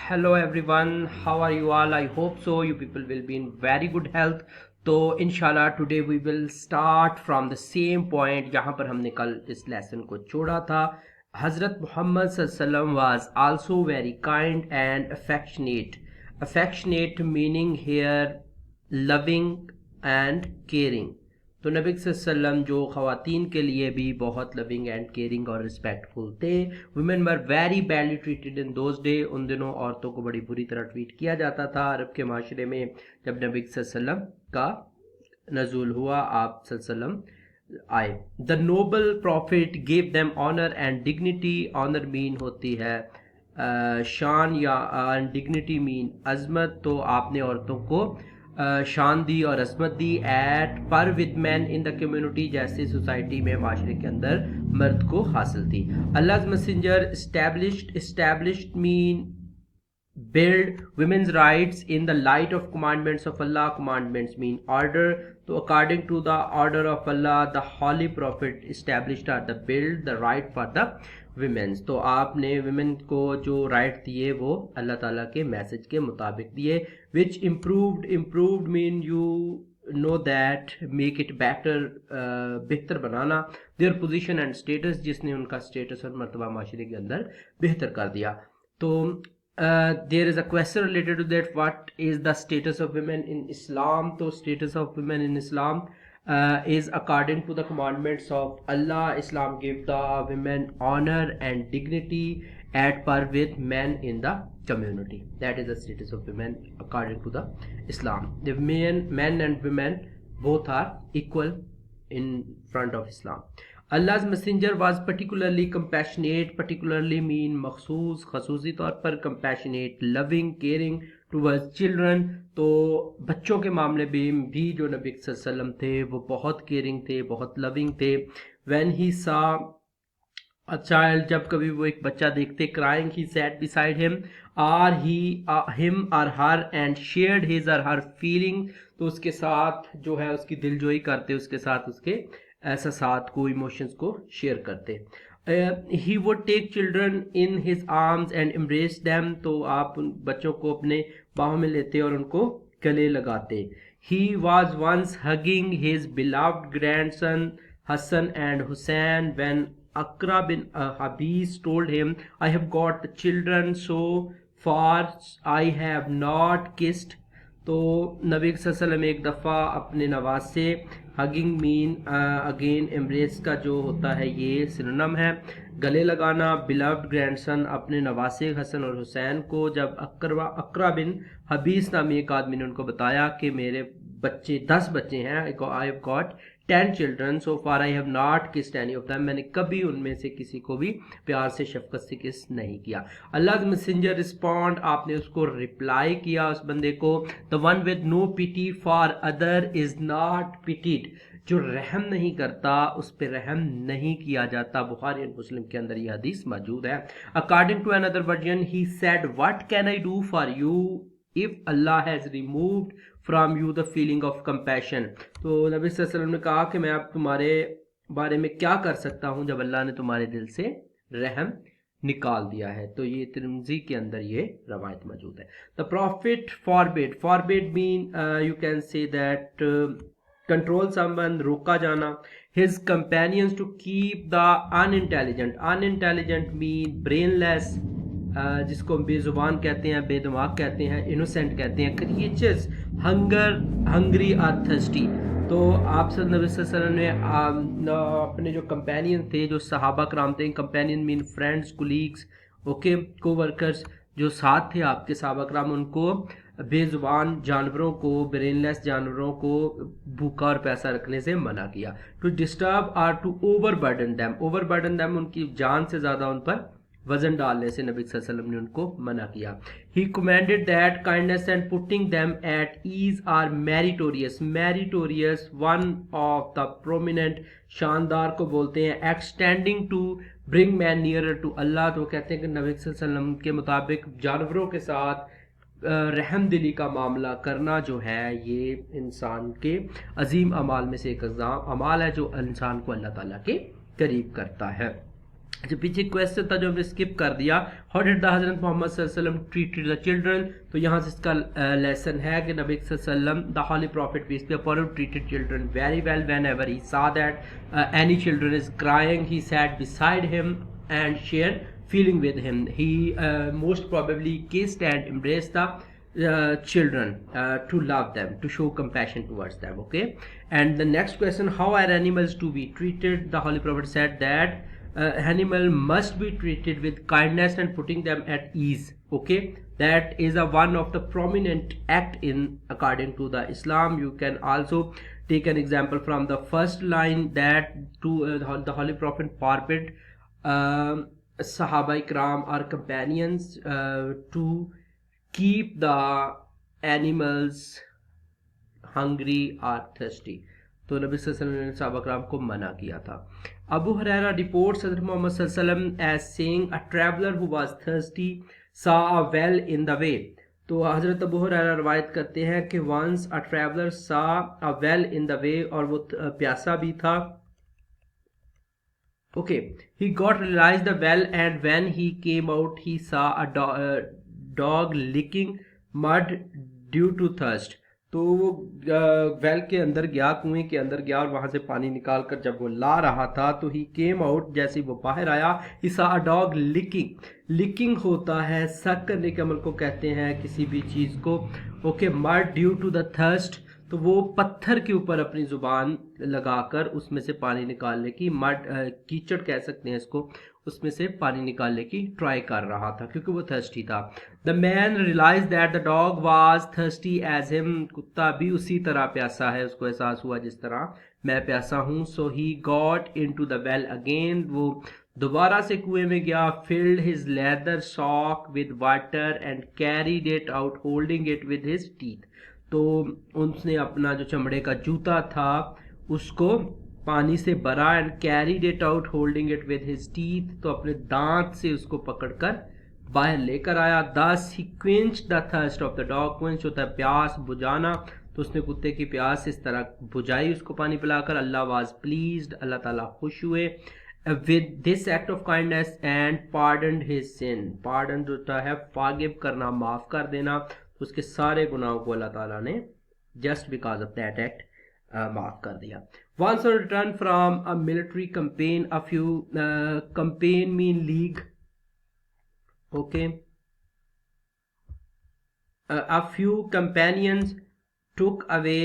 Hello everyone, how are you all? I hope so. You people will be in very good health. तो inshallah today we will start from the same point जहाँ पर हमने कल इस lesson को छोड़ा था. Hazrat Muhammad sallam was also very kind and affectionate. Affectionate meaning here loving and caring. तो नबी वसल्लम जो ख़वातीन के लिए भी बहुत लविंग एंड केयरिंग और रिस्पेक्टफुल थे. Women were very badly treated in those day. उन दिनों औरतों को बड़ी बुरी तरह ट्रीट किया जाता था अरब के माशरे में. जब नबी वसल्लम का नज़ूल हुआ, आप वसल्लम आए. The noble prophet give them honour and dignity. Honour mean होती है शान या डिग्निटी मीन अजमत. तो आपने औरतों को शान दी और असमत दी. At par with man in the community, जैसे सोसाइटी में माशरे के अंदर मर्द को हासिल थी. Allah messenger established mean build women's rights in the light of commandments of Allah. Commandments mean order. So according to the order of Allah, the holy prophet established the build the right for the women. तो आपने women को जो right दिए वो अल्लाह ताला के message के मुताबिक दिए. which improved mean you know that make it better, बेहतर बनाना. their position and status, जिसने उनका status और मर्तबा माशरे के अंदर बेहतर कर दिया. तो there is a question related to that. What is the status of women in Islam? So status of women in Islam is according to the commandments of Allah. Islam give the women honor and dignity at par with men in the community. That is the status of women according to the Islam. The men and women both are equal in front of Islam. Allah's messenger was particularly compassionate. Particularly mean मखसूस, खसूसी तौर पर. compassionate, loving, caring towards children. तो बच्चों के मामले में भी जो नबी सल्लम थे वो बहुत caring थे, बहुत loving थे. when he saw a child, जब कभी वो एक बच्चा देखते, crying, he sat beside him him or her and shared his or her feeling. तो उसके साथ जो है उसकी दिलजोई करते, उसके साथ उसके ऐसा साथ को इमोशंस को शेयर करते. He would take children in his arms and embrace them. तो आप उन बच्चों को अपने बाहों में लेते और उनको गले लगाते. He was once hugging his beloved grandson Hasan and Husain when Aqra bin Habis told him, I have got children so far I have not kissed. तो नबी वसल्लम एक दफ़ा अपने नवाज से, हगिंग मीन अगेन एम्ब्रेस का जो होता है ये सिनोनिम है, गले लगाना. बिलव्ड ग्रैंडसन अपने नवासे हसन और हुसैन को, जब अकरा बिन हबीस नामी एक आदमी ने उनको बताया कि मेरे बच्चे 10 बच्चे हैं, आई have got 10 children so far I have not kissed any of them. मैंने कभी उनमें से किसी को भी प्यार से शफकत से किस नहीं किया. अल्लाह मैसेंजर रिस्पॉन्ड, आपने उसको रिप्लाई किया उस बंदे को. The one with no pity for other is not pitied. जो रहम नहीं करता उस पर रहम नहीं किया जाता. बुखारी और मुस्लिम के अंदर यह हदीस मौजूद है. According to another version he said, what can I do for you if Allah has removed from you the feeling of compassion. तो नबी सल्लल्लाहु अलैहि वसल्लम ने कहा कि मैं अब तुम्हारे बारे में क्या कर सकता हूँ जब अल्लाह ने तुम्हारे दिल से रहम निकाल दिया है. तो ये तिरमिज़ी के अंदर ये रवायत मौजूद है. The prophet forbid mean you can say that control someone, रोका जाना. His companions to keep the unintelligent mean brainless, जिसको बेजुबान कहते हैं, बेदिमाग कहते हैं, इनोसेंट कहते हैं. क्रिएचर्स हंगरी और थर्स्टी. तो आप नबी सल्लल्लाहु अलैहि वसल्लम ने अपने जो कंपेनियन थे, जो सहाबा कराम थे, companion mean friends, colleagues, okay, coworkers, जो साथ थे आपके सहाबा कराम, उनको बेजुबान जानवरों को, ब्रेनलेस जानवरों को भूखा और पैसा रखने से मना किया. टू डिस्टर्ब और टू ओवरबर्डन दैम, उनकी जान से ज़्यादा उन पर वजन डालने से नबी सल्लल्लाहु अलैहि वसल्लम ने उनको मना किया. He commended that kindness and putting them at ease are meritorious one of the prominent. शानदार को बोलते हैं. Extending to bring man nearer to Allah. तो कहते हैं कि नबी सल्लल्लाहु अलैहि वसल्लम के मुताबिक जानवरों के साथ रहम दिली का मामला करना जो है ये इंसान के अजीम अमाल में से एक अमाल है जो इंसान को अल्लाह ताला के करीब करता है. अच्छा, पीछे क्वेश्चन था जो हमने स्किप कर दिया, हाउ डिड द हजरत मोहम्मद सल्लल्लाहु अलैहि वसल्लम ट्रीटेड द चिल्ड्रन। तो यहाँ से इसका लेसन है कि नबी सल्लल्लाहु the holy prophet peace be upon him treated children very well whenever he saw that any children is crying he sat beside him and shared feeling with him. He most probably kissed and embraced the children to love them, to show compassion towards them. Okay, and the next question, how are animals to be treated? The holy prophet said that animal must be treated with kindness and putting them at ease. Okay, that is a one of the prominent act in according to the Islam. You can also take an example from the first line that to the holy prophet forbid Sahaba Ikram or companions to keep the animals hungry or thirsty. तो नबी सल्लल्लाहु अलैहि वसल्लम ने सहाबा कराम को मना किया था। अबू हुरैरा रिपोर्ट्स हज़रत मोहम्मद सल्लल्लाहु अलैहि वसल्लम as saying a traveller who was thirsty saw a well in the way. तो हज़रत अबू हुरैरा रवायत करते हैं कि once a traveller saw a well in the way, और वो प्यासा भी था। Okay, he got realize the well and when he came out he saw a dog licking mud due to thirst. तो वो वेल के अंदर गया, कुएं के अंदर गया, और वहां से पानी निकाल कर जब वो ला रहा था तो ही केम आउट, जैसे वो बाहर आया, ही सा अ डॉग लिकिंग। लिकिंग होता है सक करने के अमल को कहते हैं किसी भी चीज़ को। Okay, mud due to the thirst, तो वो पत्थर के ऊपर अपनी जुबान लगाकर उसमें से पानी निकालने की, मड कीचड़ कह सकते हैं इसको, उसमें से पानी निकालने की ट्राई कर रहा था क्योंकि वो थर्स्टी था। The man realize that the dog was thirsty as him, कुत्ता भी उसी तरह प्यासा है, उसको एहसास हुआ जिस तरह मैं प्यासा हूँ। So he got into the well again, वो दोबारा से कुएं में गया, filled his leather sock with water and carried it out holding it with his teeth. तो उसने अपना जो चमड़े का जूता था उसको पानी से भरा, and carried it out holding it with his teeth, तो अपने दांत से उसको पकड़कर बाहर लेकर आया। Thus he quench the thirst of the dog, quench होता है प्यास बुझाना, तो उसने कुत्ते की प्यास इस तरह बुझाई उसको पानी पिलाकर। अल्लाह वाज प्लीज्ड, अल्लाह ताला खुश हुए with this act of kindness and pardoned his sin. Pardon जो होता है फागिव करना, माफ कर देना, तो उसके सारे गुनाहों को अल्लाह ताला ने just because of that act माफ कर दिया। Once on return from a military campaign, a few campaign mean league. Okay, a few companions took away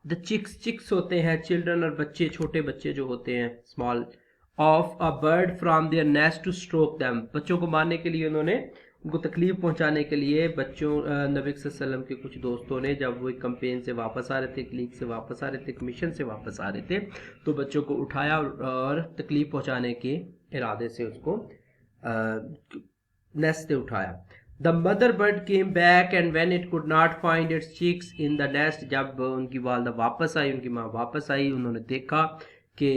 the chicks. Chicks होते हैं children और बच्चे, छोटे बच्चे जो होते हैं small, of a bird from their nest to stroke them. बच्चों को मारने के लिए उन्होंने, उनको तकलीफ पहुंचाने के लिए बच्चों, नबी सल्लल्लाहु अलैहि वसल्लम के कुछ दोस्तों ने जब वो एक कंपेन से वापस आ रहे थे, एक लीग से वापस आ रहे थे, एक मिशन से वापस आ रहे थे, तो बच्चों को उठाया और तकलीफ पहुंचाने के इरादे से उसको नेस्ट से उठाया। The mother bird came back and when it could not find its chicks in the nest, जब उनकी वालदा वापस आई, उनकी माँ वापस आई, उन्होंने देखा कि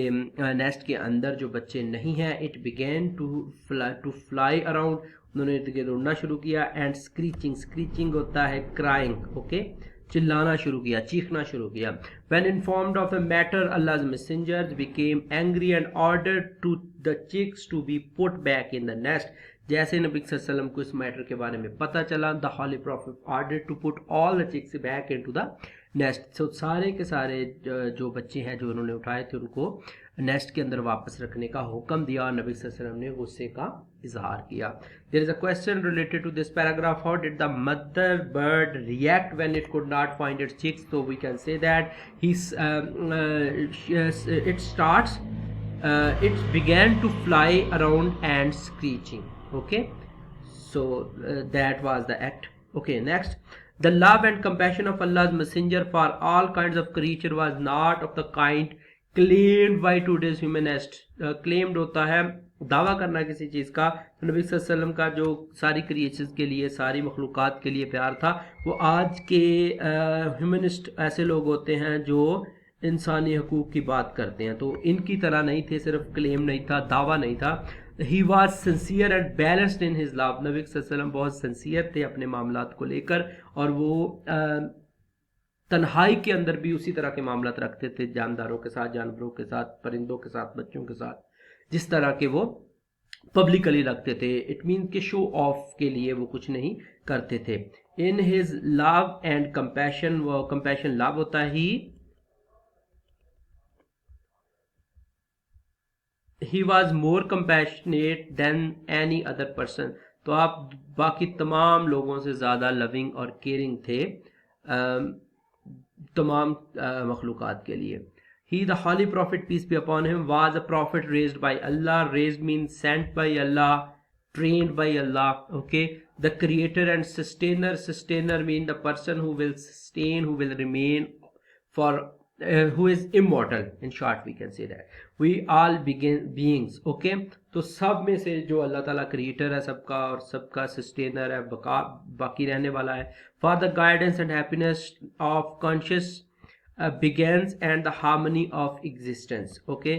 नेस्ट के अंदर जो बच्चे नहीं हैं, it begin to fly around, उन्होंने इर्द गिर्द उड़ना शुरू किया। एंड स्क्रीचिंग, स्क्रीचिंग होता है क्राइंग, ओके, चिल्लाना शुरू किया, चीखना शुरू किया। When informed of the matter, Allah's messengers became angry and ordered to the chicks to be put back in the nest. जैसे नबी सल्लल्लाहु अलैहि वसल्लम को इस मैटर के बारे में पता चला, the holy prophet ordered to put all the chicks back into the nest. So सारे के सारे जो बच्चे हैं जो उन्होंने उठाए थे उनको नेस्ट के अंदर वापस रखने का हुक्म दिया, और नबी सल्लल्लाहु अलैहि वसल्लम ने गुस्से का इजहार किया। There is a question related to this paragraph, how did the mother bird react when it could not find its chicks. तो we can say that he it starts it began to fly around and screeching. Okay, so that was the act. Okay, next, the love and compassion of Allah's messenger for all kinds of creature was not of the kind claimed by today's humanist. claimed होता है दावा करना किसी चीज़ का, तो नबी सल्लल्लाहु अलैहि वसल्लम का जो सारी क्रिएचर्स के लिए, सारी मखलूक़ात के लिए प्यार था, वो आज के ह्यूमनिस्ट ऐसे लोग होते हैं जो इंसानी हकूक़ की बात करते हैं, तो इनकी तरह नहीं थे, सिर्फ क्लेम नहीं था, दावा नहीं था। He was sincere and balanced in his love, नबी सल्लल्लाहु अलैहि वसल्लम बहुत सिंसियर थे अपने मामलात को लेकर, और वो तन्हाई के अंदर भी उसी तरह के मामलात रखते थे, जानदारों के साथ, जानवरों के साथ, परिंदों के साथ, बच्चों के साथ। जिस तरह के वो पब्लिकली रखते थे। इट मीन कि शो ऑफ के लिए वो कुछ नहीं करते थे। In his love and compassion, वो कंपैशन लव होता ही was more compassionate than any other person. तो आप बाकी तमाम लोगों से ज़्यादा लविंग और केयरिंग थे तमाम मखलूक़ात के लिए। He, the holy prophet, peace be upon him, was a prophet raised by Allah. Raised means sent by Allah, trained by Allah. Okay, the creator and sustainer. Sustainer mean the person who will sustain, who will remain for, who is immortal. In short, we can say that we all begin beings. Okay, तो सब में से जो अल्लाह ताला creator है सबका और सबका सस्टेनर है, बाकी रहने वाला है। For the guidance and happiness of conscious begins and the harmony of existence. Okay,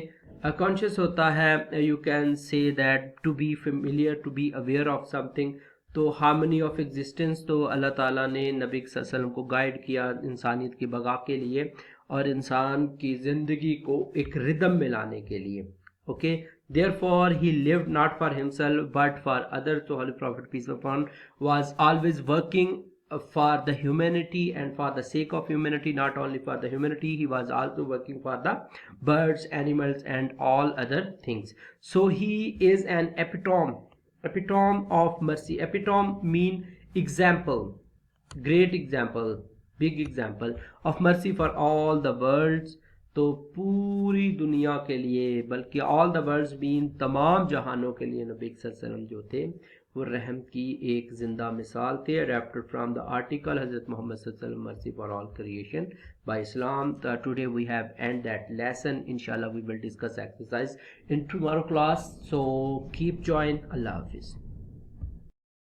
conscious होता है, you can say that to be familiar, to be aware of something. तो harmony of existence तो अल्लाह ताला ने नबी सल्लल्लाहु अलैहि वसल्लम को गाइड किया इंसानियत की बगा के लिए और इंसान की ज़िंदगी को एक रिदम में लाने के लिए। Okay, therefore he lived not for himself but for others. So Holy Prophet peace be upon was always working for the humanity and for the sake of humanity. Not only for the humanity, he was also working for the birds, animals and all other things. So he is an epitome of mercy. Epitome mean example, great example, big example of mercy for all the worlds. तो पूरी दुनिया के लिए, बल्कि all the world's mean तमाम जहानों के लिए नबी सल्लल्लाहु अलैहि वसल्लम जो थे वो रहम की एक जिंदा मिसाल थे। अडेप्टेड फ्रॉम द आर्टिकल हजरत मोहम्मद सल्लल्लाहु अलैहि वसल्लम mercy for all creation by Islam. Today we have end that lesson. इंशाल्लाह we will discuss exercise in tomorrow class, so keep join. अल्लाह हाफिज़।